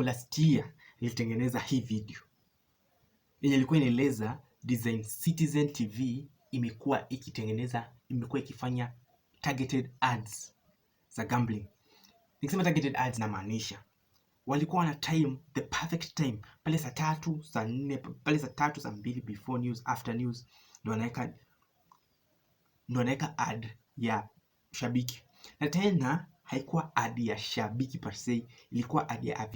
last year nilitengeneza hii video yenye ilikuwa inaeleza design Citizen TV imekuwa ikifanya targeted ads za gambling. Nikisema targeted ads namaanisha walikuwa wana time, the perfect time, pale saa 3, saa 4, pale saa 3, saa 2, before news, after news, ndio wanaweka ad ya shabiki. Na tena haikuwa ad ya shabiki per se, ilikuwa ad ya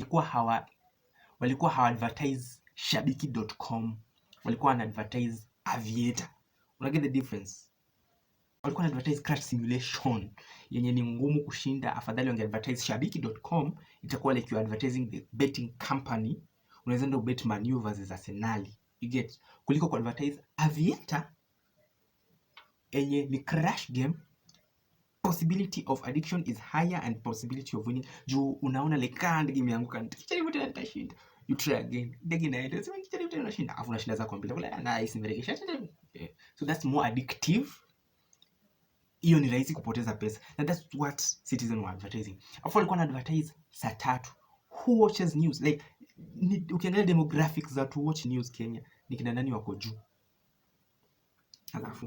walikuwa hawa advertise shabiki.com, walikuwa wana advertise Aviator. Una get the difference? Walikuwa wana advertise Crash Simulation yenye ni ngumu kushinda. Afadhali wange advertise shabiki.com, itakuwa like you advertising the betting company. Unaweza ndo bet Man U versus Arsenal, you get, kuliko ku advertise Aviator yenye ni crash game. Possibility of addiction is higher and possibility of winning. Juu unaona like ndege imeanguka, nikijaribu tena nitashinda, you try again, ndege inaenda, sema nikijaribu tena nashinda, afu unashinda za kompyuta, nice nimerekesha. So that's more addictive. Hiyo ni rahisi kupoteza pesa, and that's what Citizen were advertising. Afu walikuwa na advertise saa 3. Who watches news? Like ukiangalia demographics za to watch news Kenya ni kina nani wako juu? Alafu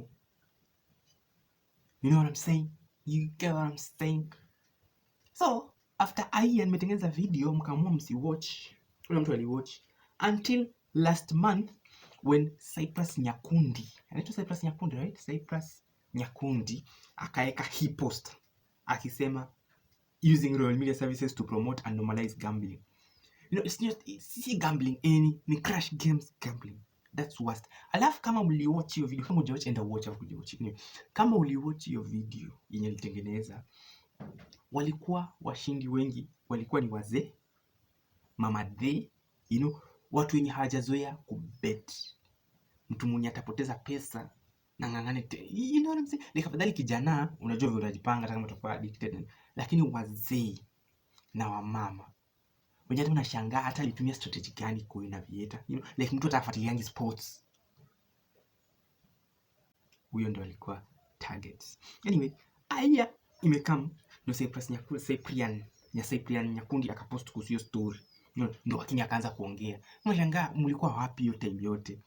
you know what I'm saying? You get what I'm saying? So after Ian nimetengeneza video, mkaamua msiwatch, kuna mtu aliwatch until last month when Cyprus Nyakundi, anaitwa Cyprus Nyakundi, right? Cyprus Nyakundi akaeka hii post akisema using Royal Media Services to promote and normalize gambling. You know, it's gambling ni crash games gambling. That's worst. Alafu kama uliwatch hiyo video, kama hujawatch enda watch au kujawatch. Kama uliwatch hiyo video yenye nilitengeneza, walikuwa washindi wengi walikuwa ni wazee, mama they, you know, watu wenye hawajazoea kubet. Mtu mwenye atapoteza pesa na ngangane, you know what I'm saying? Like afadhali kijana, unajua vile unajipanga hata kama utakuwa addicted, lakini wazee na wamama wenye hata unashangaa hata alitumia strategy gani kuwin Aviator, you know, like mtu atafuatiliangi sports. Huyo ndo alikuwa targets. Anyway, aya imekam no Cyprian Nyakundi akapost kuhusu hiyo story. You know, ndo Wakenya akaanza kuongea. Mshangaa mlikuwa wapi hiyo time yote?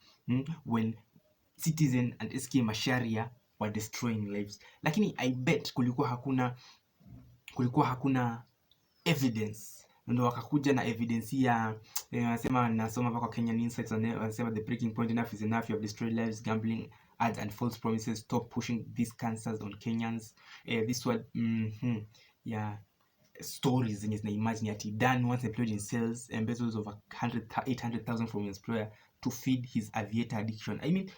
When Citizen and SK Macharia were destroying lives. Lakini I bet kulikuwa hakuna evidence. Ndo wakakuja na evidence ya wanasema, nasoma hapa kwa Kenyan Insights, wanasema the breaking point, enough is enough, you have destroyed lives, gambling ads and false promises, stop pushing these cancers on Kenyans. This one stories zenye zina imagine ati Dan once employed in sales embezzles over 800,000 from his employer to feed his Aviator addiction. I mean,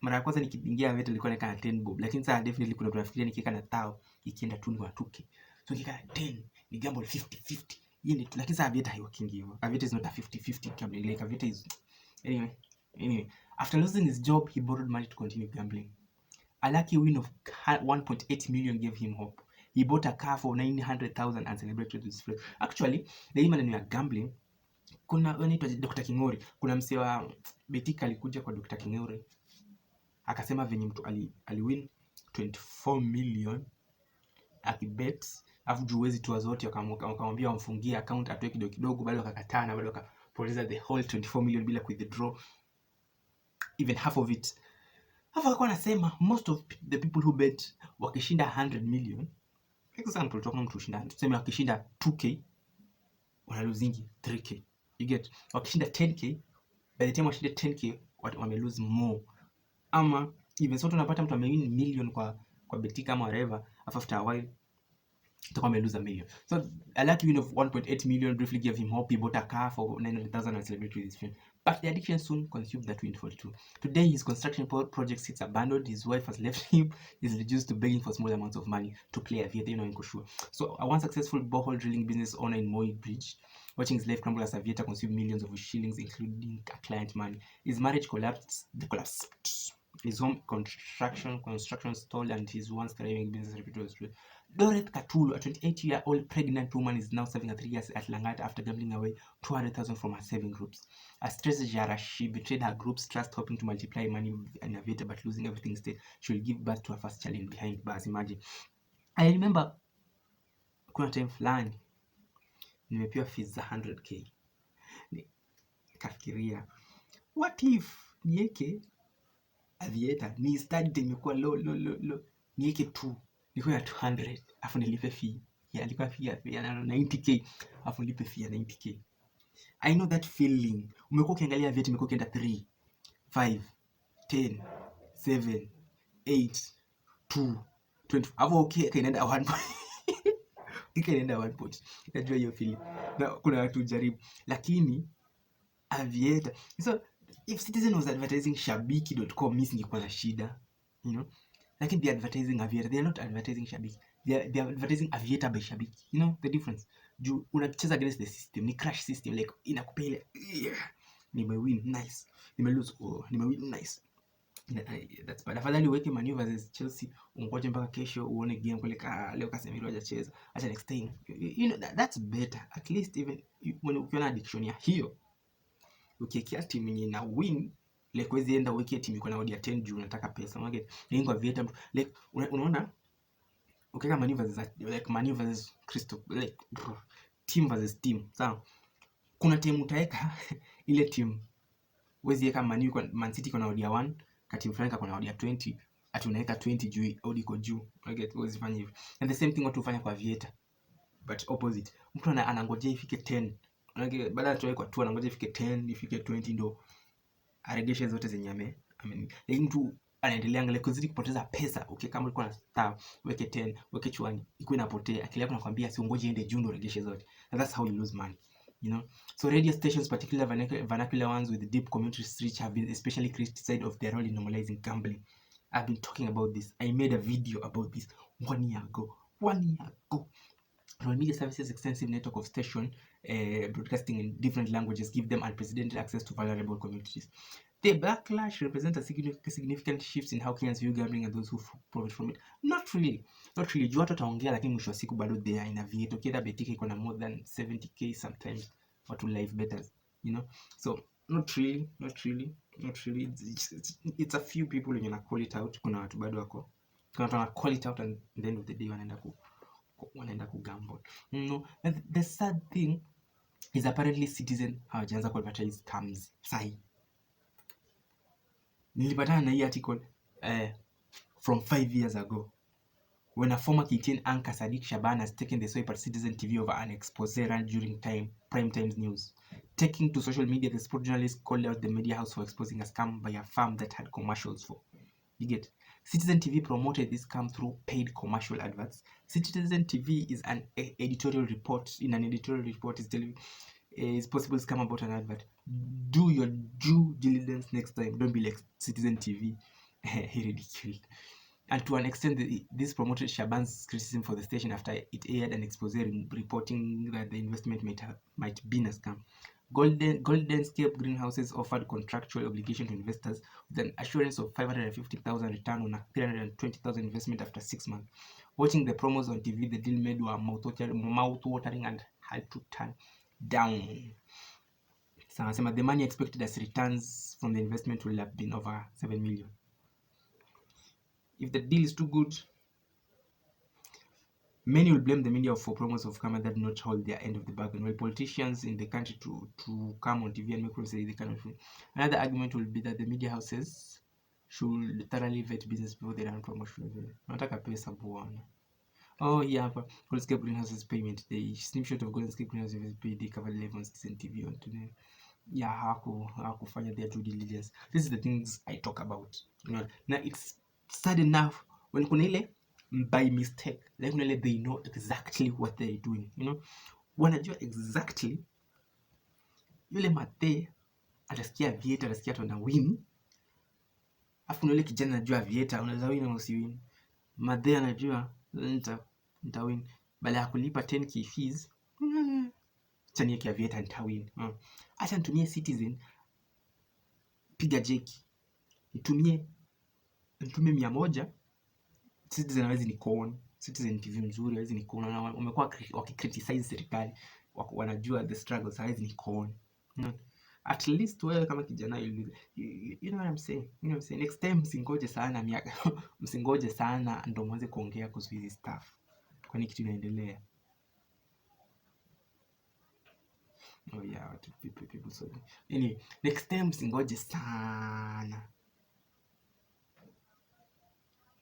mara ya kwanza nikiingia Aviator nilikuwa naeka na 10 bob, lakini sasa definitely kuna tunafikiria nikiweka na 1000 ikienda tu ni 2k. So nikiweka na 10 ni gamble 50-50. Yeye tu, lakini sasa Aviator haiworking hivyo. Aviator is not a 50-50 gambling. Like Aviator is anyway, after losing his job, he borrowed money to continue gambling. A lucky win of 1.8 million gave him hope. He bought a car for 900,000 and celebrated his friends. Actually, the imani ya gambling, kuna anaitwa Dr. Kingori. Kuna msee wa Betika alikuja kwa Dr. Kingori, akasema venye mtu aliwin 24 million akibet, afu juwezi tu zote, wakamwambia wamfungie account atoe kidogo kidogo, bado akakataa na bado akapoteza the whole 24 million bila withdraw even half of it. Hapo alikuwa anasema most of the people who bet wakishinda 100 million, example tutakuna mtu ushinda, tuseme wakishinda 2k wana losing 3k, you get. Wakishinda 10k, by the time washinde 10k wame lose more. Ama even so tunapata mtu amewin million kwa Betika ama whatever, after a while atakuwa ame lose a million. So a lucky win of 1.8 million briefly gave him hope. He bought a car for 900,000 and celebrated with his friend. But the addiction soon consumed that windfall too. Today his construction project sits abandoned. His wife has left him. He's reduced to begging for small amounts of money to play Aviator, you know, in Kushua. So a one successful borehole drilling business owner in Moi Bridge, watching his life crumble as Aviator consumed millions of shillings, including client money. His marriage collapsed. His home construction stalled, and his once thriving business reputation was. Dorothy Katulu, a 28-year-old pregnant woman, is now serving 3 years at Langata after gambling away 200,000 from her saving groups. As treasurer, she betrayed her group's trust, hoping to multiply money in Aviator, but losing everything instead. She will give birth to her first child behind bars. Imagine. I remember kuna time fulani nimepewa fees za 100k. Nikafikiria what if niweke Aviator, ni study time imekuwa low, niweke tu niko na 200 afu nilipe fee ya alikuwa fee ya 90k afu nilipe fee ya 90k. I know that feeling. Umekuwa ukiangalia Aviator, umekuwa ukienda 3 5 10 7 8 2 20 hapo okay, kainaenda 1 ikaenda 1 point. Najua hiyo feeling na kuna watu jaribu, lakini Aviator, so if Citizen was advertising Shabiki.com, mimi singekuwa na shida, you know, lakini they advertising Aviator. They are not advertising Shabiki, they are advertising Aviator by Shabiki. You know the difference? Juu unacheza against the system, ni crash system, like inakupa ile nimewin nice, nimelose nimewin nice. That's bad. Afadhali uweke Man U versus Chelsea, ungoje mpaka kesho uone game kule, leo Casemiro hajacheza, acha next time, you know, that's better. At least even when ukiona addiction ya hiyo, ukiwekea timu yenye na win, like wezi enda uweke timu iko na odia 10 juu unataka pesa. Unaona ningo Aviator, like unaona ukiweka Man U versus like Man U versus Crystal, like team versus team, sawa. Kuna timu utaweka ile timu wezi weka Man City iko na odia 1, kati fulani iko na odia 20, ati unaweka 20 juu odi iko juu. Wezi fanya hivyo. And the same thing watu hufanya kwa Aviator, but opposite. Mtu anangojea ifike 10, baada ya kwa 2 anangoja ifike 10 ifike 20 ndo aregeshe zote zenye lakini mtu anaendelea angalia kuzidi kupoteza pesa. Okay, kama ulikuwa na star weke 10 weke chwani iko inapotea, akili yako inakwambia si ungoje ende juu ndo aregeshe zote, and that's how you lose money, you know. So radio stations, particularly vernacular ones with deep community reach, have been especially criticized of their role in normalizing gambling. I've been talking about this. I made a video about this 1 year ago. Royal Media Services' extensive network of station broadcasting in different languages give them unprecedented access to vulnerable communities. The backlash represents a significant shift in how Kenyans view gambling and those who profit from it. Not really. Juu watu wataongea, lakini mwisho wa siku bado they are in Aviator. Ukienda Betika iko na more than 70k sometimes, watu live betters, you know. So not really. It's a few people when you call it out. Kuna watu bado wako, kuna watu wana call it out and at the end of the day wanaenda kugamble. And the sad thing is apparently Citizen hawajaanza ku advertise scams sai. Nilipatana na hii article from 5 years ago when a former KTN anchor Sadiq Shaban has taken the swipe at Citizen TV over an expose run during prime times news. Taking to social media, the sport journalist called out the media house for exposing a scam by a firm that had commercials for. You get? Citizen TV promoted this scam through paid commercial adverts. Citizen TV is an editorial report. In an editorial report, is possible scam about an advert. Do your due diligence next time. Don't be like Citizen TV. Ridiculous. And to an extent, this promoted Shaban's criticism for the station after it aired an expose reporting that the investment might be a scam. Goldenscape Greenhouses offered contractual obligation to investors with an assurance of 550,000 return on a 320,000 investment after 6 months. Watching the promos on TV, the deal made were mouth-watering and had to turn down. So the money expected as returns from the investment will have been over 7 million. If the deal is too good, many will blame the media for promos of Kama that did not hold their end of the bargain, while politicians in the country to come on TV and make people say they cannot. Another argument will be that the media houses should thoroughly vet business before they run promotion. Nataka pesa bwana. Oh yeah, Goldenscape Greenhouses payment. The snapshot of Goldenscape Greenhouses paid the cover level on Citizen TV on today. Yeah, hakufanya their due diligence. This is the things I talk about. You know, now it's sad enough when kuna ile by mistake, like they know exactly what they're doing, you know, wanajua exactly yule mate atasikia Aviator, atasikia tuna win, afu yule kijana anajua Aviator unaweza win au usiwin, mate anajua nita win, bali hakulipa 10k fees chani yake Aviator nitawin. Acha nitumie Citizen, piga jeki, nitumie 100. Citizen hawezi ni con, Citizen TV mzuri hawezi ni con, na wamekuwa wakicriticize serikali, wanajua the struggles, hawezi ni con. At least wewe kama kijana you know what I'm saying? Next time msingoje sana ndo mwanze kuongea kuhusu hizi stuff, kwani kitu inaendelea. Oh yeah, what people so anyway, next time singoje sana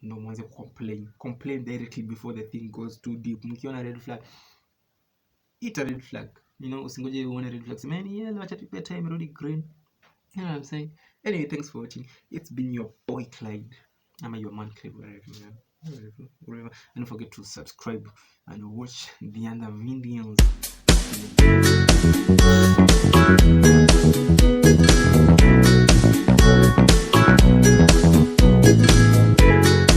ndo mwanze complain directly before the thing goes too deep. Mkiona red flag, it's a red flag, you know. Usingoje uone red flag man, yeah, acha tupe time rudi green, you know what I'm saying. Anyway, thanks for watching. It's been your boy Clyde, I'm your man Clyde, wherever. And don't forget to subscribe and watch the other videos.